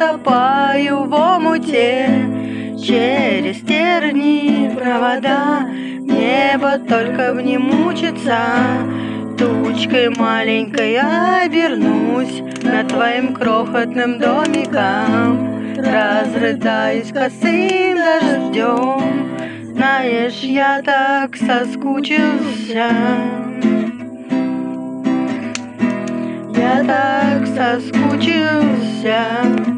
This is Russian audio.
утопаю в омуте. Через тернии провода небо только в нем мучится. Тучкой маленькой обернусь над твоим крохотным домиком. Разрыдаюсь косым дождем. Знаешь, я так соскучился. Я так соскучился.